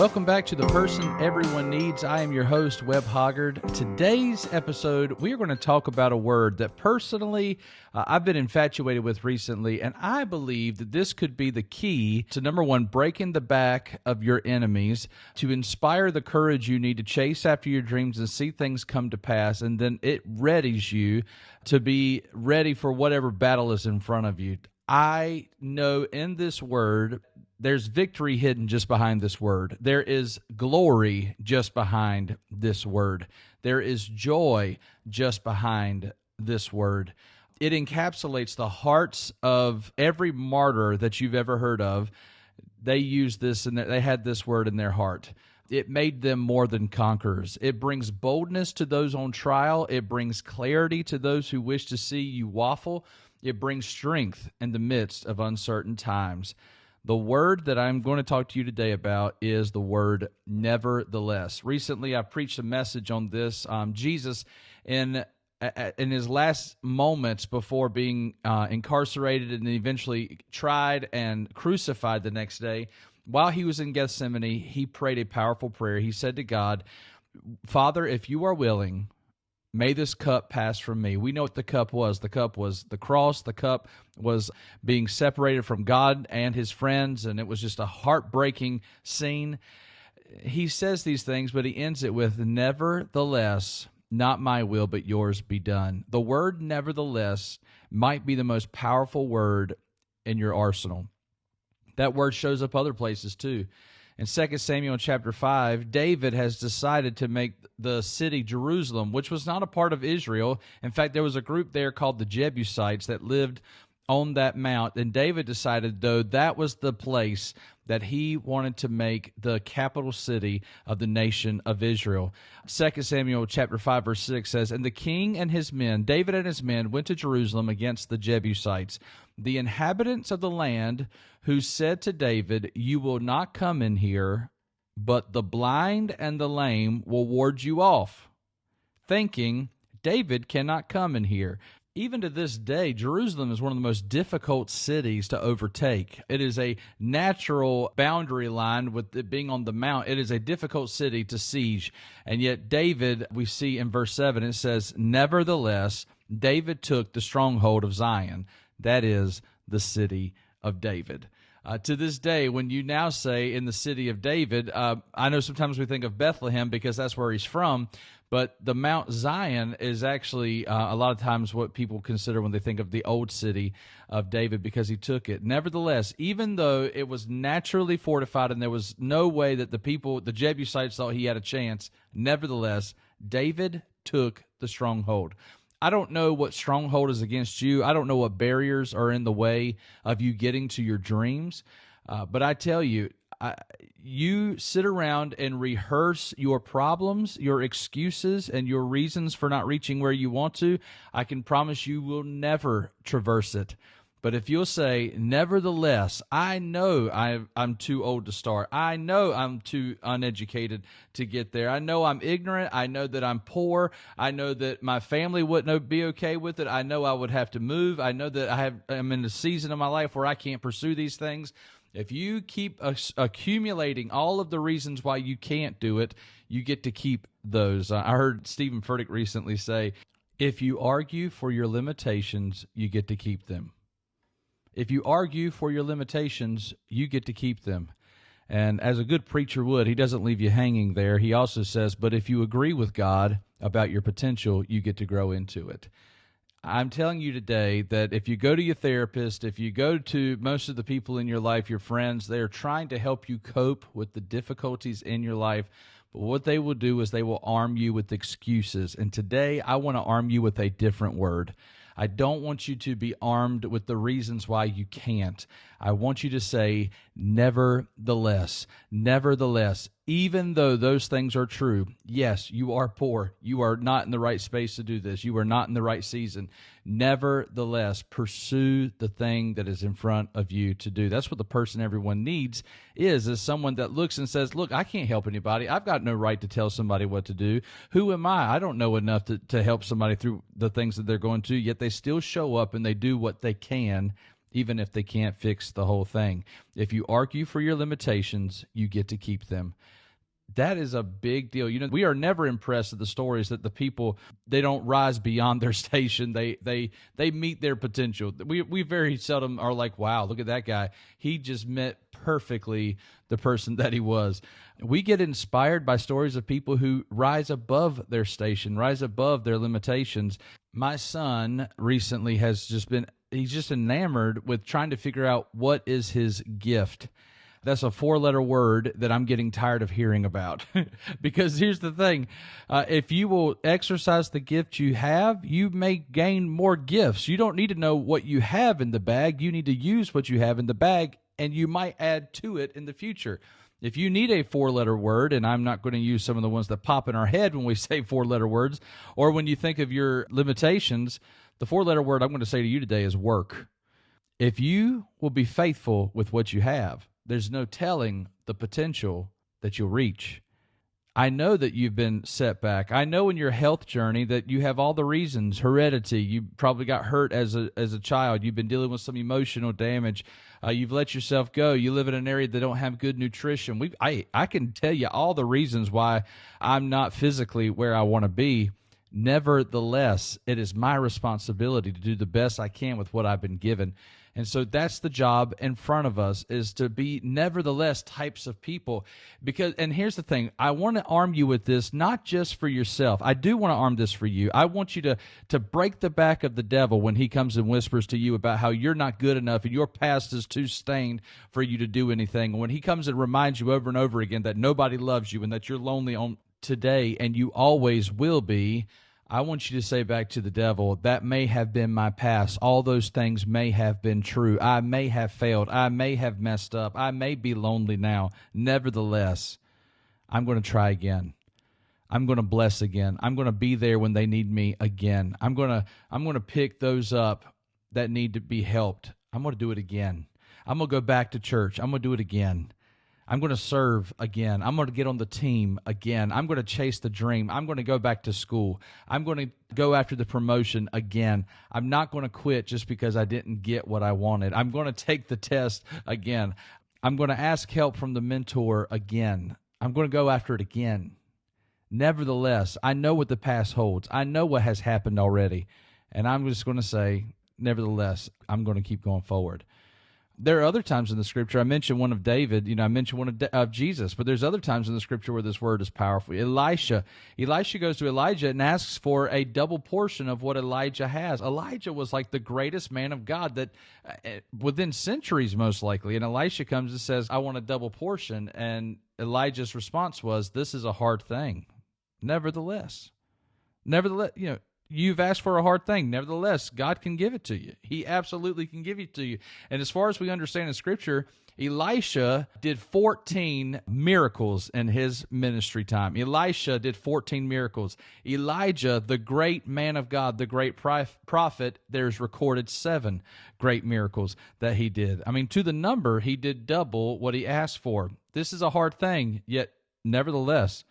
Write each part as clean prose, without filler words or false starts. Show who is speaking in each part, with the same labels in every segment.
Speaker 1: Welcome back to The Person Everyone Needs. I am your host, Webb Hoggard. Today's episode, we are going to talk about a word that personally I've been infatuated with recently, and I believe that this could be the key to, number one, breaking the back of your enemies, to inspire the courage you need to chase after your dreams and see things come to pass, and then it readies you to be ready for whatever battle is in front of you. I know in this word, there's victory hidden just behind this word. There is glory just behind this word. There is joy just behind this word. It encapsulates the hearts of every martyr that you've ever heard of. They used this and they had this word in their heart. It made them more than conquerors. It brings boldness to those on trial. It brings clarity to those who wish to see you waffle. It brings strength in the midst of uncertain times. The word that I'm going to talk to you today about is the word nevertheless. Recently, I preached a message on this. Jesus, in his last moments before being incarcerated and eventually tried and crucified the next day, while he was in Gethsemane, he prayed a powerful prayer. He said to God, "Father, if you are willing, may this cup pass from me." We know what the cup was. The cup was the cross. The cup was being separated from God and his friends, and it was just a heartbreaking scene. He says these things, but he ends it with, "Nevertheless, not my will, but yours be done." The word nevertheless might be the most powerful word in your arsenal. That word shows up other places too. In 2 Samuel chapter 5, David has decided to make the city Jerusalem, which was not a part of Israel. In fact, there was a group there called the Jebusites that lived on that mount. And David decided, though, that was the place that he wanted to make the capital city of the nation of Israel. 2 Samuel chapter 5, verse 6 says, "And the king and his men, David and his men, went to Jerusalem against the Jebusites. The inhabitants of the land who said to David, 'You will not come in here, but the blind and the lame will ward you off,' thinking, 'David cannot come in here.'" Even to this day, Jerusalem is one of the most difficult cities to overtake. It is a natural boundary line with it being on the mount. It is a difficult city to siege. And yet David, we see in verse 7, it says, "Nevertheless, David took the stronghold of Zion," that is, the city of David. To this day, when you now say in the city of David, I know sometimes we think of Bethlehem because that's where he's from, but the Mount Zion is actually a lot of times what people consider when they think of the old city of David because he took it. Nevertheless, even though it was naturally fortified and there was no way that the Jebusites thought he had a chance, nevertheless, David took the stronghold. I don't know what stronghold is against you. I don't know what barriers are in the way of you getting to your dreams. But I tell you, you sit around and rehearse your problems, your excuses, and your reasons for not reaching where you want to. I can promise you will never traverse it. But if you'll say, "Nevertheless, I know I'm too old to start. I know I'm too uneducated to get there. I know I'm ignorant. I know that I'm poor. I know that my family wouldn't be okay with it. I know I would have to move. I know that I'm in a season of my life where I can't pursue these things." If you keep accumulating all of the reasons why you can't do it, you get to keep those. I heard Stephen Furtick recently say, "If you argue for your limitations, you get to keep them." If you argue for your limitations, you get to keep them. And as a good preacher would, he doesn't leave you hanging there. He also says, but if you agree with God about your potential, you get to grow into it. I'm telling you today that if you go to your therapist, if you go to most of the people in your life, your friends, they are trying to help you cope with the difficulties in your life. But what they will do is they will arm you with excuses. And today, I want to arm you with a different word. I don't want you to be armed with the reasons why you can't. I want you to say, nevertheless, nevertheless, even though those things are true, yes, you are poor. You are not in the right space to do this. You are not in the right season. Nevertheless, pursue the thing that is in front of you to do. That's what the person everyone needs is someone that looks and says, look, I can't help anybody. I've got no right to tell somebody what to do. Who am I? I don't know enough to help somebody through the things that they're going to, yet they still show up and they do what they can even if they can't fix the whole thing. If you argue for your limitations, you get to keep them. That is a big deal. We are never impressed at the stories that the people, they don't rise beyond their station. They meet their potential. We very seldom are like, wow, look at that guy. He just met perfectly the person that he was. We get inspired by stories of people who rise above their station, rise above their limitations. My son recently he's just enamored with trying to figure out what is his gift. That's a 4-letter word that I'm getting tired of hearing about. Because here's the thing. If you will exercise the gift you have, you may gain more gifts. You don't need to know what you have in the bag. You need to use what you have in the bag, and you might add to it in the future. If you need a 4-letter word, and I'm not going to use some of the ones that pop in our head when we say 4-letter words, or when you think of your limitations, the 4-letter word I'm going to say to you today is work. If you will be faithful with what you have, there's no telling the potential that you'll reach. I know that you've been set back. I know in your health journey that you have all the reasons. Heredity, you probably got hurt as a child. You've been dealing with some emotional damage. You've let yourself go. You live in an area that don't have good nutrition. I can tell you all the reasons why I'm not physically where I want to be. Nevertheless, it is my responsibility to do the best I can with what I've been given. And so that's the job in front of us, is to be nevertheless types of people. And here's the thing, I want to arm you with this, not just for yourself. I do want to arm this for you. I want you to break the back of the devil when he comes and whispers to you about how you're not good enough and your past is too stained for you to do anything. When he comes and reminds you over and over again that nobody loves you and that you're lonely on today and you always will be, I want you to say back to the devil, that may have been my past. All those things may have been true. I may have failed. I may have messed up. I may be lonely now. Nevertheless, I'm going to try again. I'm going to bless again. I'm going to be there when they need me again. I'm going to pick those up that need to be helped. I'm going to do it again. I'm going to go back to church. I'm going to do it again. I'm going to serve again. I'm going to get on the team again. I'm going to chase the dream. I'm going to go back to school. I'm going to go after the promotion again. I'm not going to quit just because I didn't get what I wanted. I'm going to take the test again. I'm going to ask help from the mentor again. I'm going to go after it again. Nevertheless, I know what the past holds. I know what has happened already. And I'm just going to say, nevertheless, I'm going to keep going forward. There are other times in the Scripture, I mentioned one of David, I mentioned one of Jesus, but there's other times in the Scripture where this word is powerful. Elisha goes to Elijah and asks for a double portion of what Elijah has. Elijah was like the greatest man of God that within centuries, most likely. And Elisha comes and says, I want a double portion. And Elijah's response was, this is a hard thing. Nevertheless, you've asked for a hard thing. Nevertheless, God can give it to you. He absolutely can give it to you. And as far as we understand in Scripture, Elisha did 14 miracles in his ministry time. Elisha did 14 miracles. Elijah, the great man of God, the great prophet, there's recorded 7 great miracles that he did. I mean, to the number, he did double what he asked for. This is a hard thing, yet nevertheless,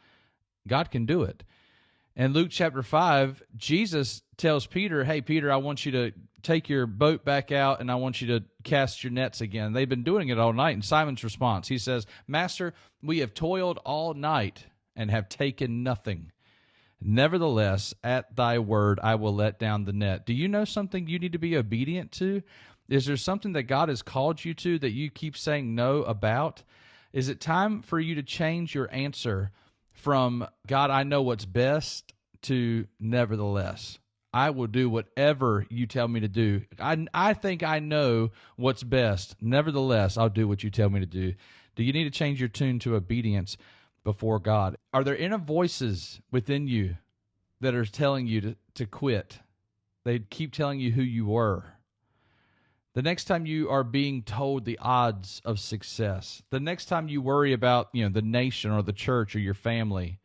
Speaker 1: God can do it. In Luke chapter 5, Jesus tells Peter, hey, Peter, I want you to take your boat back out and I want you to cast your nets again. They've been doing it all night. And Simon's response, he says, Master, we have toiled all night and have taken nothing. Nevertheless, at thy word, I will let down the net. Do you know something you need to be obedient to? Is there something that God has called you to that you keep saying no about? Is it time for you to change your answer from, God, I know what's best, to nevertheless, I will do whatever you tell me to do. I think I know what's best. Nevertheless, I'll do what you tell me to do. Do you need to change your tune to obedience before God? Are there inner voices within you that are telling you to quit? They keep telling you who you were. The next time you are being told the odds of success, the next time you worry about, the nation or the church or your family,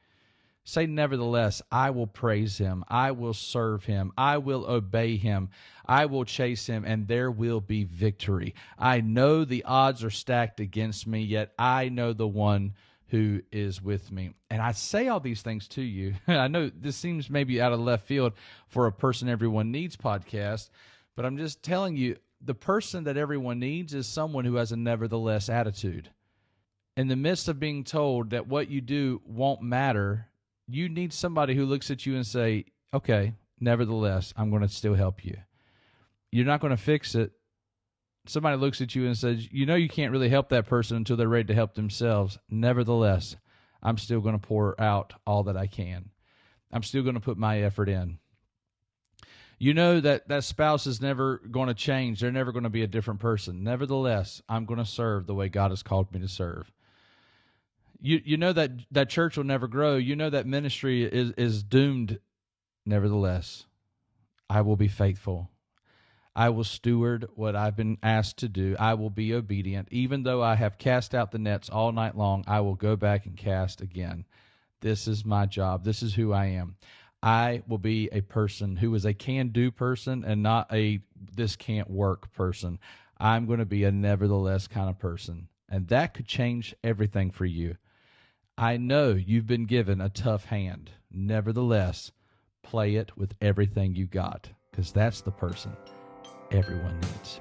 Speaker 1: say, nevertheless, I will praise him. I will serve him. I will obey him. I will chase him, and there will be victory. I know the odds are stacked against me, yet I know the one who is with me. And I say all these things to you. I know this seems maybe out of left field for a Person Everyone Needs podcast, but I'm just telling you, the person that everyone needs is someone who has a nevertheless attitude. In the midst of being told that what you do won't matter, you need somebody who looks at you and say, okay, nevertheless, I'm going to still help you. You're not going to fix it. Somebody looks at you and says, you can't really help that person until they're ready to help themselves. Nevertheless, I'm still going to pour out all that I can. I'm still going to put my effort in. You know that spouse is never going to change. They're never going to be a different person. Nevertheless, I'm going to serve the way God has called me to serve. You know that church will never grow. You know that ministry is doomed. Nevertheless, I will be faithful. I will steward what I've been asked to do. I will be obedient. Even though I have cast out the nets all night long, I will go back and cast again. This is my job. This is who I am. I will be a person who is a can-do person and not a this-can't-work person. I'm going to be a nevertheless kind of person, and that could change everything for you. I know you've been given a tough hand. Nevertheless, play it with everything you got, because that's the person everyone needs.